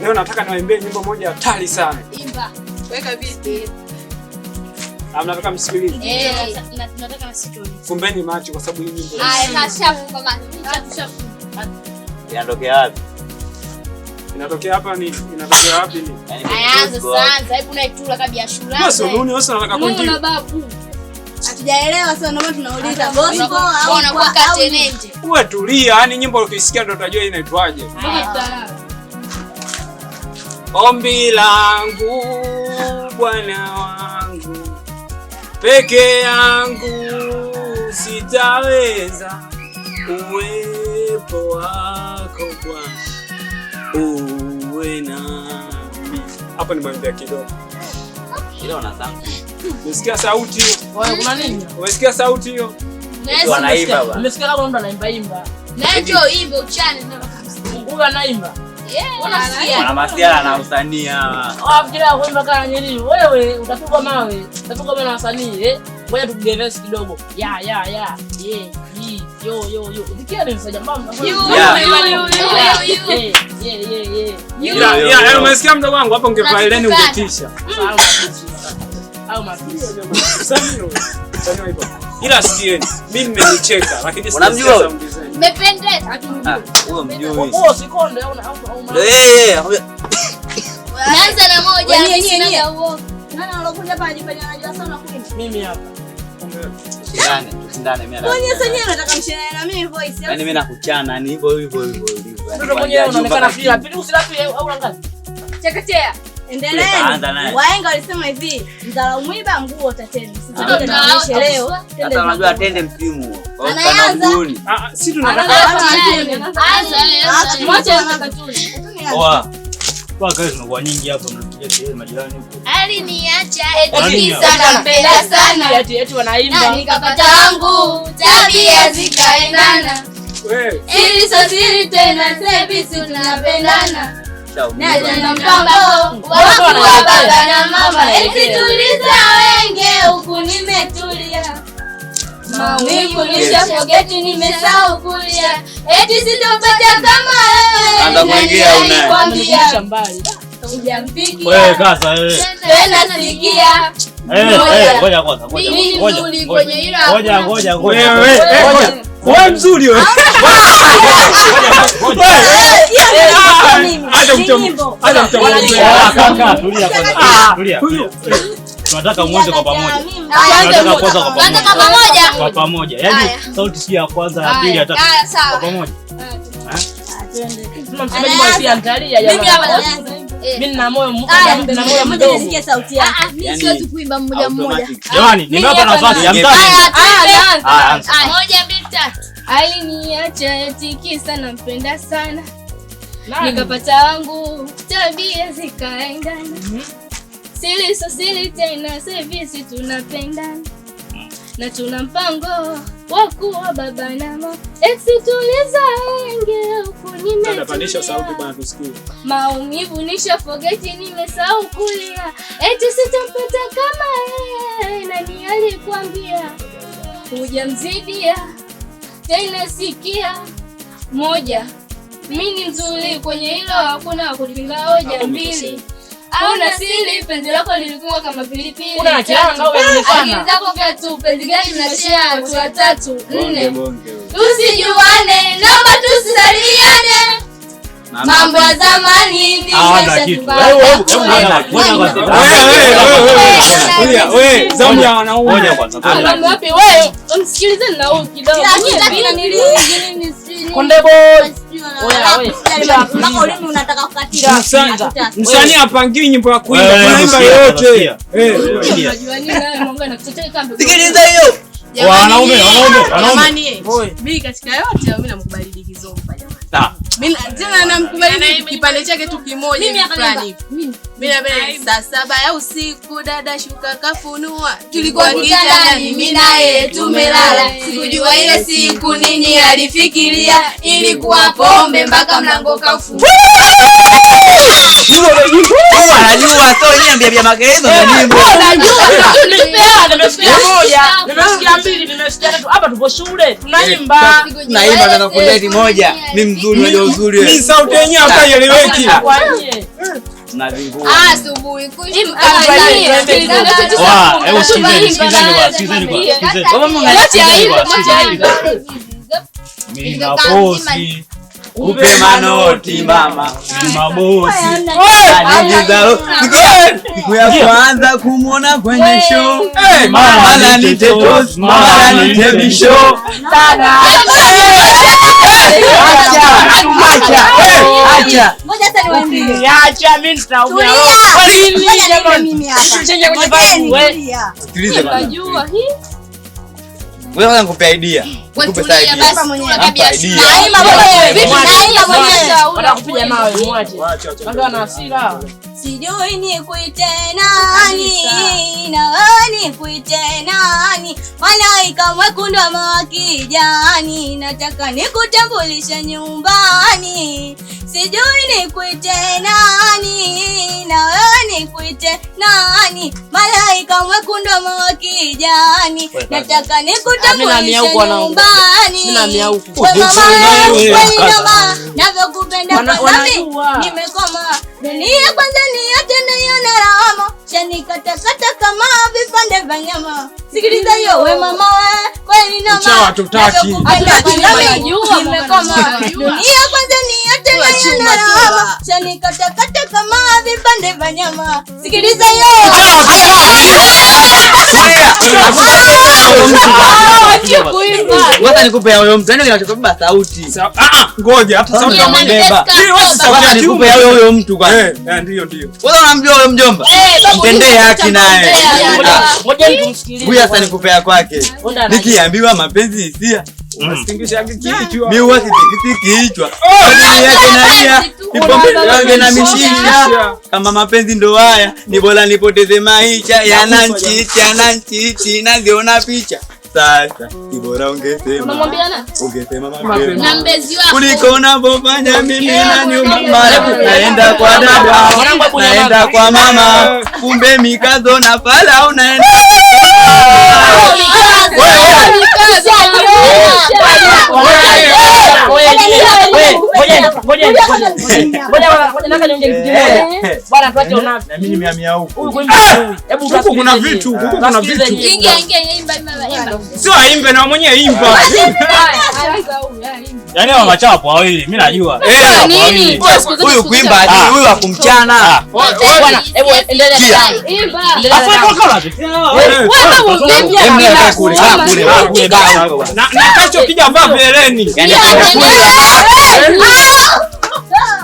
Leo nataka niwaambie nyimbo moja hatari sana. Imba. Weka beat. Nataka msikilize. Nataka nasitoni. Fumbeni macho kwa sababu hii nyimbo. Haya, kashafunga macho. Inatokea wapi? Inatokea hapa ni? Inatokea wapi ni? Ayaanza sasa. Hebu naitula kabla shule. Wewe sio ununi wewe unataka kundi. Mbona babu? Hatujaelewa sasa ndio tunauliza gospel au kwa katenende. Wewe tulia, yani nyimbo ukisikia ndio utajua inaitwaje. Ombi langu Bwana wangu, peke yangu sitaweza, uwepo wako Bwana uwe nami. Hapo ni mwambia kidogo. Ila unasema. Umesikia sauti hiyo? Wewe kuna nini? Umesikia sauti hiyo? Wanaimba bwana. Umesikia kama mtu anaimba. Na ndio imbe uchane na Mungu anaimba. Wana masiala na usanii hawa. Wafikiria kuimba kama nyinyi. Wewe utapigwa mawe. Utapigwa mawe na wasanii Ngoja tugevesi kidogo. Ya. Yo. Usikia ni msaja mama. Yeah. Umesikia mdogo wangu hapo ungevaileni ungetisha. Au mapisi. Ila sikieni. Mimi nimenicheka lakini unamjua sauti zenu. Mmependeza. Huyo mjui. Sikonde au Naanza na moja sina huo. Nani alokuja hapa ajifanya anajua sana kuimba? Mimi hapa. Tushindane mimi na. Wewe sasa unataka mshindane na mimi voice. Yaani mimi nakuchana ni hivyo. Ndio mwenyewe unaonekana pia. Pili usilapi au ngapi? Chekechea. Endeleeni. Wahenga walisema hivi, mdharau mwiba nguo tateni. Sisi tunaonyesha leo. Sasa unajua tende msimu. Anaanza. Si tunataka Oa. Kwa kazi zinakuwa nyingi hapa mnakuja kelele majirani huko. Aliniacha eti sana mpenda sana. Eti wanaimba. Na nikapata wangu tabia zikaendana. wewe. Ili sosiri tena sebi tunapendana. Na jana mpango wako wa baba na mama. Eti tuliza wenge huku nimetulia. Maumivu nishafogeti nimesahau kulia. Eti sitopata kama wewe. Anda kuingia unakwambia mbali. Hujampikia. Wewe kaza wewe. Tena sikia. Ngoja kwanza. Ngoja. Wewe mzuri wewe. Tulia. Tunataka muanze kwa pamoja. Kwa pamoja. Yaani sauti si ya kwanza ya pili ya tatu. Kwa pamoja. Tunamsemaji mmoja angalia jamani. Mimi na moyo mmoja nisikie sauti yake. Mimi siwezi kuimba mmoja. Jamani, nimewapa nafasi ya mtani. Moja, mbili, tatu. Aliniacha eti kisa nampenda sana. Nikapata wangu tabia zikaendana. Sili tena service tunapendana. Na tuna mpango wa kuwa baba na mama. Eti tuliza wenge huku nimetulia. Tunapandisha sauti bwana tusikie. Maumivu nishafogeti nimesahau kulia. Eti sitampata kama yeye. Nani alikwambia? Hujamzidia. Tena sikia. Moja. Mimi ni mzuri kwenye hilo hakuna kupinga hoja. Mbili. Hauna siri penzi lako lilikuwa kama pilipili. Kuna kianga au unaonekana? Zako vya tu penzi gani tunashare watu watatu. 4. Tusijuane, naomba tusisalimiane. Mambo ya zamani wewe zamu ya wanaume kwanza. mambo wapi wewe? Msikilizeni na huyu kidogo. Konde boy. Unataka kukatila. Msanii apangiwi nyimbo ya kuimba, kuimba yote. Unajua nini wewe Mungu anakutetea kambi. Sikiliza hiyo. Wanaume. Jamani, mimi katika yote mimi namkubali Kizomba jamani. Mimi tena namkubali kipande chake tu kimoja fulani. Mimi saa 7 ya usiku dada shuka kafunua. Tulikuwa kitandani mimi naye tumelala. Sikujua ile siku nini alifikiria. Ilikuwa pombe mpaka mlango kafungwa. Anajua sio niambia makelele za nyimbo. Unajua nimesikia moja, nimesikia mbili, nimesikia tatu. Hapa tuko shule, tunaimba. Tunaimba na kuleti moja. Ni mzuri wa uzuri wewe. Ni sauti yenyewe haieleweki. Na vingu. Asubuhi kushika. Hebu sikizeni. Mimi na bosi. Upe manoti mama. Ni mabosi. Siku ya kwanza kumuona kwenye show. Mara ni tetos, mara ni TV show. Acha. Ngoja sasa niwaambie. Acha mimi nitaumia. Kwa nini jamani? Chenye kwenye babu wewe. Sikilize bwana. Unajua hii? Wewe unataka kupe idea. Kupe idea. Basi mwenyewe kabisa. Naima mwenyewe. Vipi naima mwenyewe? Wanakupiga mawe mwache. Ndio ana hasira. Sijui nikuite nani, nani kuite nani, malaika mwekundu wa kijani, nataka nikutambulishe nyumbani. Sijui nikuite nani, nani kuite nani, malaika mwekundu wa kijani, nataka nikutambulishe nyumbani. Wewe mama, navyokupenda kwa sababu nimekoma. Dunia kwanza ni yote naiona rama, shanikatakata kama vipande vya nyama. Sikiliza hiyo we mama we, kweli nama Uchawa tutaki. Nimekoma. Dunia kwanza ni yote naiona rama, shanikatakata kama vipande vya nyama. Sikiliza hiyo. Ngoja nikupe huyo mtu. Ndio kinachobeba sauti. Ngoja hata sauti ya mbeba. Ngoja nikupe huyo mtu kwanza. Ndio. Wewe unamjua huyo mjomba? Mtendee haki naye. Ngoja nikumsikilize. Huyu sasa nikupea kwake. Nikiambiwa mapenzi hisia. Unasingisha kichwa. Mimi huwa sitikisi kichwa. Hadi yake nalia. Nipo yange na mishisha. Kama mapenzi ndo haya, ni bora nipoteze maisha. Yananchi naziona picha. Sasa bora ungesema. Unamwambiana? Ungesema mapema. Na mbezi wako. Kuliko unavyofanya mimi na nyuma mara. Naenda kwa dada, naenda kwa mama. Kumbe mikazo na pala unaenda. Kuna vitu. Sio aimbe na mwenyewe imba. Yaani wa machapo wawili, mimi najua. Huyu kuimba ajui, huyu akumchana. Bwana, hebu endelea. Imba. Na kesho kija vaa veleni.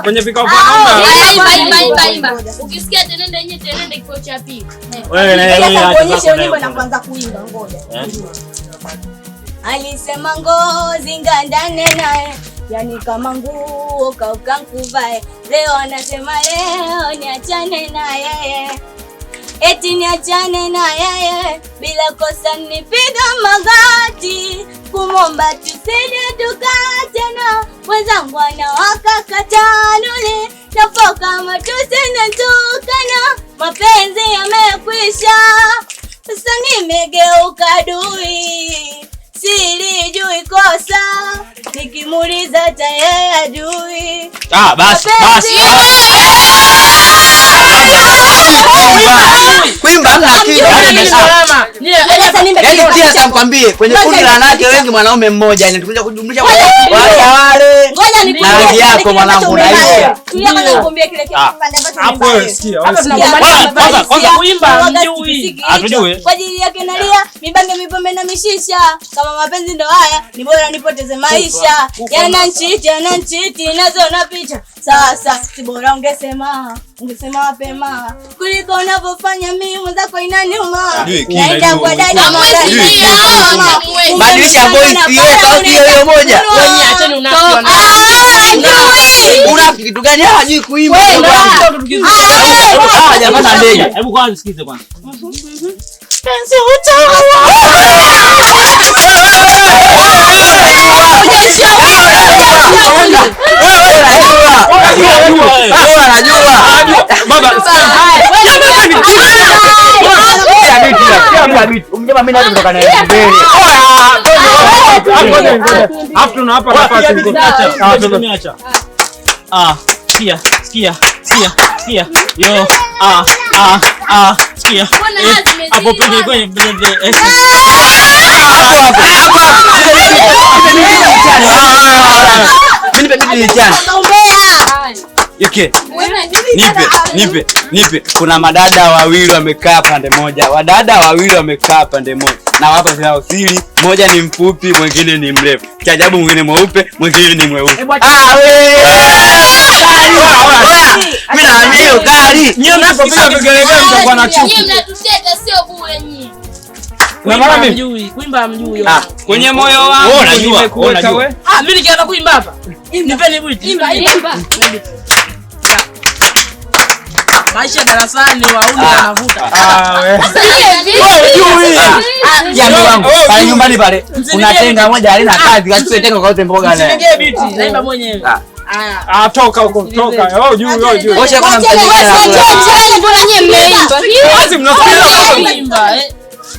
Kwenye vikao vya mama. Imba. Ukisikia tenende yenyewe tenende kifo cha pili. Wewe na yeye Kuonyesha nyimbo na kuanza kuimba ngoja. Alisema ngozi ngandane naye, yani kama nguo kauka nkuvae. Leo anasema leo niachane na yeye, eti niachane na yeye, bila kosa nipiga magati kumomba tusije tukatena. Wenzangu wanawaka katanuli nafoka matusi natukana, mapenzi yamekwisha, sasa nimegeuka dui. Silijui kosa, nikimuuliza tayari ajui. Basi. Kuimba hamna kitu. Yaani tia samkwambie kwenye kundi la wanawake wengi mwanaume mmoja, yani tukuja kujumlisha kwa wale. Ngoja nikupe rangi yako mwanangu naisha. Tulia kwanza nikwambie kile kitu kipande ambacho hapo wewe sikia. Kwanza kuimba mjui. Hatujui. Kwa ajili yake nalia, mibange mipombe na mishisha. Kama mapenzi ndo haya, ni bora nipoteze maisha. Yananchiti nazo na picha. Sasa si bora ungesema mapema kuliko unavyofanya mimi mwenzako inaniuma. Naenda kwa dada mama. Badilisha voice hiyo sauti hiyo moja. Wewe acheni unafiona. Una kitu gani hajui kuimba? Jamani ndege. Hebu kwanza sikize kwanza. Penzi utaua. Weka biti. Umjema mimi natoka na mbele. Hapo tunawapa nafasi. Niacha. Sikia. Yo, sikia. Hapo pili kwenye Nipe. Kuna madada wawili wamekaa pande moja. Wadada wawili wamekaa pande moja. Na hapa zina usiri, moja ni mfupi, mwingine ni mrefu. Kiajabu mwingine mweupe, mwingine ni mweusi. Mimi naamini ukali. Nyie mnapopiga vigelegele mtakuwa na chuki. Nyie mnatuteta sio bure nyie. Kuimba mjui, kuimba mjui. Kwenye moyo wangu nimekuweka wewe. Mimi nikianza kuimba hapa. Nipeni biti. Imba. Maisha darasani wauni wanavuta. Jambo wangu. Pale nyumbani pale. Unatenga moja halina kazi, kasitenga kwa wote mboga leo. Sipige biti, naimba mwenyewe. Haya. Toka huko, toka. Juu. Osha kwa mtaji. Mbona nyie mmeimba? Basi Kuimba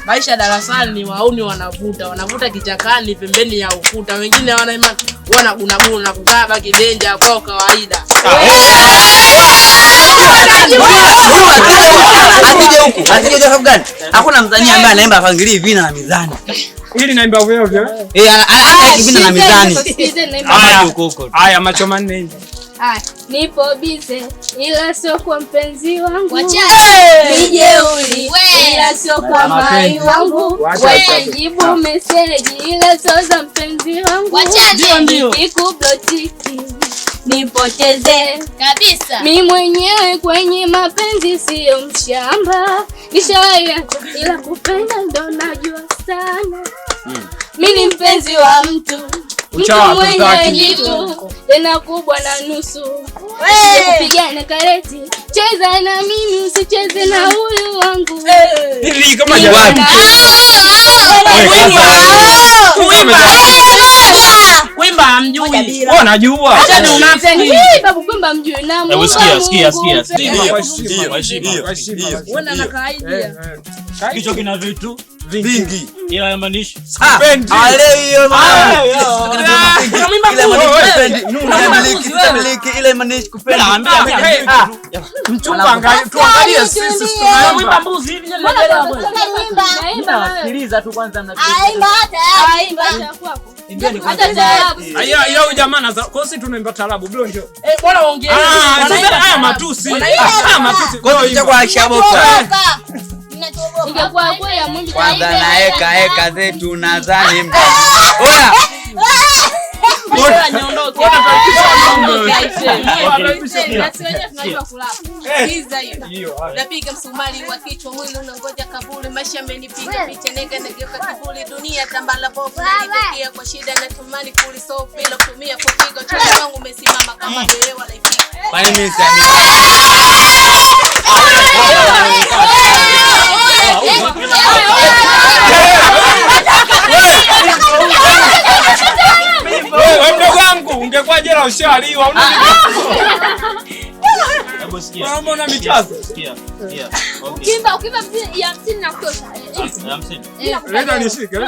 maisha darasani wauni wanavuta kichakani pembeni ya ukuta. Wengine wanaimba wanaguna kukaa kidenja kwa kawaida. Asije sababu gani? Hakuna mzani ambaye anaimba apangilie hivi na mizani. Ili naimba wewe. Hata hivi na mizani. Haya macho manne hivi. Nipo bize ila sio kwa mpenzi wangu. Nijeuri ila sio kwa mai wangu. Wajibu message ila sio za mpenzi wangu. Nikikublotiki nipoteze kabisa. Mimi mwenyewe kwenye mapenzi sio mshamba. Nishawahi ila kupenda ndo najua sana. Mimi ni mpenzi wa mtu mwenye jitu tena kubwa na nusu. Kupigana kareti, cheza na mimi usicheze na huyu wangu. Hivi kama jawabu. Kuimba mjui. Najua. Acha ni unafiki. Babu kuimba mjui na Mungu. Sikia. Wewe na kaida. Kichwa kina vitu vingi. Ila yamanishi. Sipendi. Leo ile manishi kupenda. Mchumba angalia tuangalie sisi Kuimba mbuzi hivi Naimba. sikiliza tu kwanza na Aimba kwako. Huyu jamaa na kwa sisi tunaimba taarabu bro ndio. Bwana ongea. Haya matusi. Kwa kwa shaboko. Ingekuwa kwa ya Mungu Kwanza naeka zetu nadhani. Oya. Bora niondoke. Napiga msumari wa kichwa mwili unangoja kaburi. Maisha amenipiga picha nega nageuka kiburi. Dunia tambala bovu nanigekia kwa shida na tumani kuliso bila kutumia kupiga. Choka wangu umesimama kama berewa laiki. Kwani mimi sasa wewe mdogo wangu ungekuwa jela ushaliwa. Hebu sikia. Mbona michazo? Sikia. Ukimba ya 50 na kutosha. 50. Leta nishike.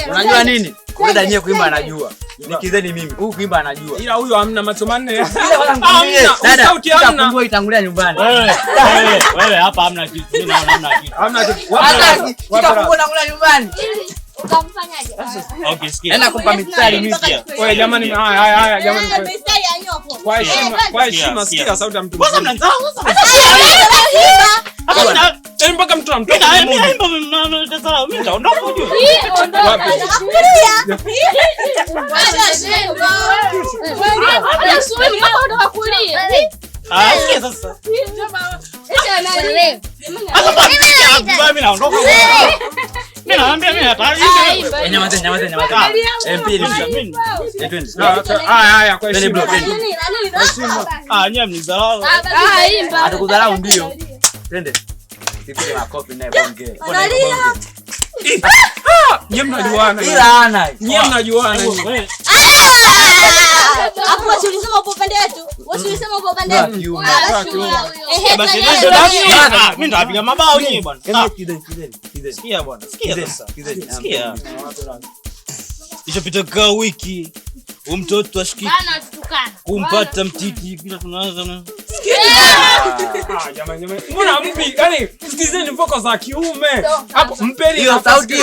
unajua nini? Kwenda nyewe kuimba anajua. Nikizeni mimi. Huyu kuimba anajua. Ila huyu hamna macho manne. Dada, Sauti hamna. Mungu itangulia nyumbani. Wewe hapa hamna kitu. Mimi naona hamna kitu. Hamna kitu. Kitafunga itangulia nyumbani. Ukamfanyaje? Okay, sikia. Nenda kumpa mistari mimi. Wewe jamani, haya jamani. Mistari ya nyoko. Kwa heshima sikia sauti ya mtu. Kwanza mnazaa Mpaka mtu amtoka. mimi nitaondoka ujue. Sikia sasa. Mimi naondoka. Mimi naambia mimi hata Nyamaza. Haya kwa heshima. nyie mnizarau. Atakudharau ndio. Twende. Sipige makofi naye bonge. Nyie mnajuana. Ila ana. Nyie mnajuana. Hapo wasiulisema upo pande yetu. Wasiulisema kwa upande wangu. Basi mimi ndo napiga mabao nyinyi bwana. Sikia bwana. Sikia. Ishapita wiki. Mtoto ashiki kumpata mtiti bila tunaanza na jamani. Mbona mpi? Yaani sikizeni voko za kiume. Hapo mpeni hiyo sauti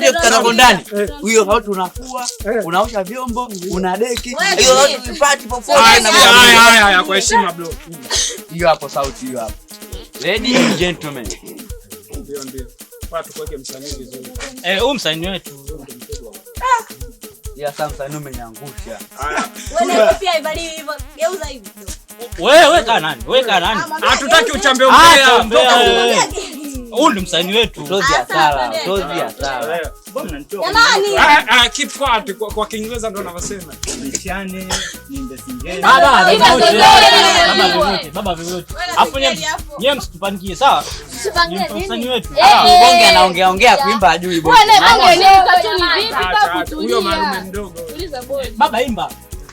tutatoka ndani. Hiyo sauti unakuwa, unaosha vyombo, unadeki. Hiyo sauti tupati popote na haya kwa heshima bro. Hiyo hapo sauti hiyo hapo. Ladies and gentlemen. Ndio. Watu kwake msanii vizuri. Huyu msanii wetu. Ya sasa umeniangusha. Wewe pia ibali hivyo. Geuza hivi. Wewe kaa nani? Hatutaki uchambe umbea. Huyu ndo msanii wetu. Tozi hasara. Jamani. Keep quiet kwa Kiingereza ndo wanasema. Nichane, niende singeni. Baba vyote. Hapo nyie msitupangie sawa? Tupangie msanii wetu. Bonge anaongea kuimba ajui bonge. Huyo marume mdogo. Baba imba.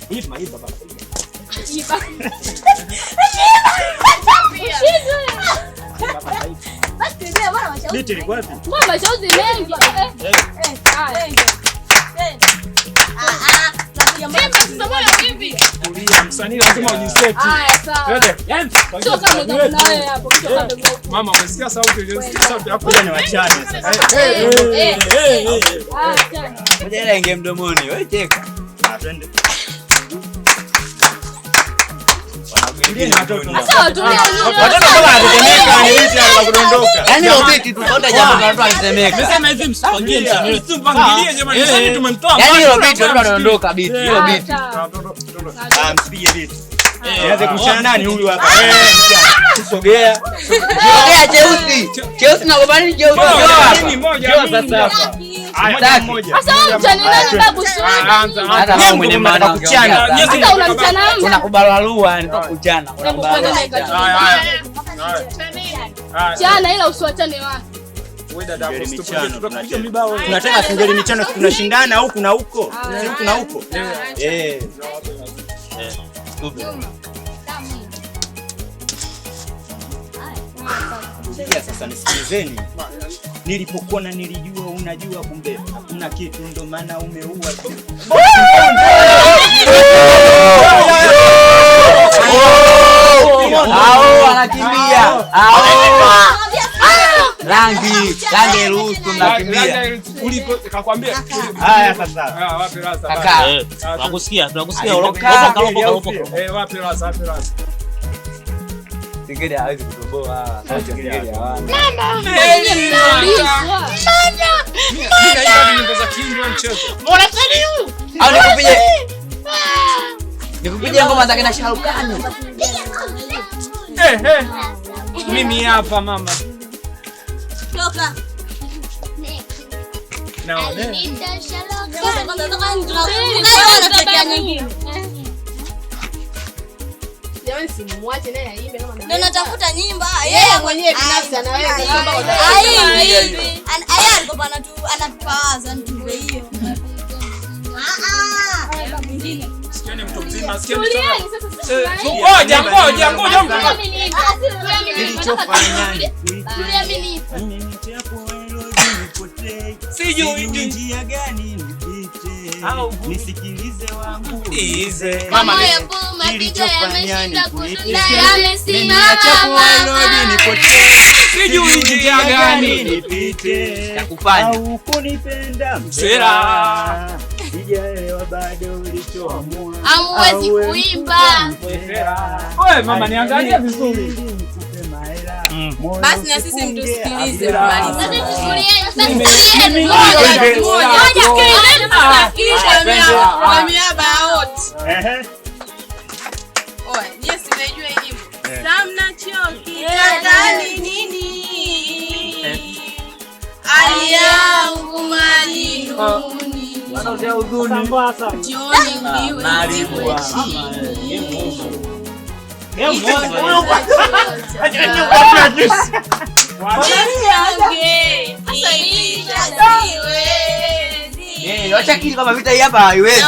Imba baba. Biti liko wapi? Mama chozi mengi. Msanii lazima ujiseti. Mama umesikia sauti ile? Sauti hapo ni wachane sasa. Ngoja ile ingie mdomoni. Wewe cheka. Twende. Watoto baba anatemeka ni vipi anakudondoka. Yaani obiti tutaona jambo la watu anatemeka. Nimesema hivi msipangie msanii wetu. Tupangilie jamani, msanii tumemtoa. Yaani obiti watu wanadondoka biti. Hiyo biti. Mpige biti. Nianze kushana nani huyu hapa? Sogea. Sogea cheusi. Cheusi na gobani cheusi. Nini moja sasa hapa. Moja. Sasa mchana nani babu swali? Hata kama mwenye maana kuchana. Sasa unamchana mtu. Unakubalua ni kuchana. Chana ila usiwachane wapi. Wewe dada hapo tutakuja mibao. Tunataka singeli michano tunashindana huku na huko. Huku na huko. Sasa nisikilizeni. Nilipokuwa na nilijua unajua kumbe hakuna kitu ndo maana umeua. Anakimbia. Rangi ruhusu mnakimbia. Ulipo kakwambia. Haya sasa. Wapi rasa? Kaka. Tunakusikia. Wapi rasa? Singeli hawezi kutoboa. Singeli hawana. Nikupige ngoma za kina Sharukani. Mimi hapa mama. Toka. Jamani simwache naye aimbe kama ndio natafuta nyimba. Yeye mwenyewe binafsi anaweza kwamba hivi. Alikuwa anatupawaza mtu hiyo. Sikieni mtu mzima, sikieni mtu. Ngoja. Kilichofanya sijui njia gani nipite. Nisikilize wangu. Mama yapo mapigo yameshinda kutulia Nimesimama. Sijui njia gani nipite. Yakufanya. Au kunipenda msera. Sijaelewa bado ulichoamua. Hamwezi kuimba. Wewe mama niangalia vizuri. Basi na sisi mtusikilize tumalize. Yes, unajua hii nyimbo. Samna choki ndani nini? Ali yangu majinuni. Sauti ya huzuni. Jioni mliwe chini. Wacha kili kama vita hii hapa haiwezi.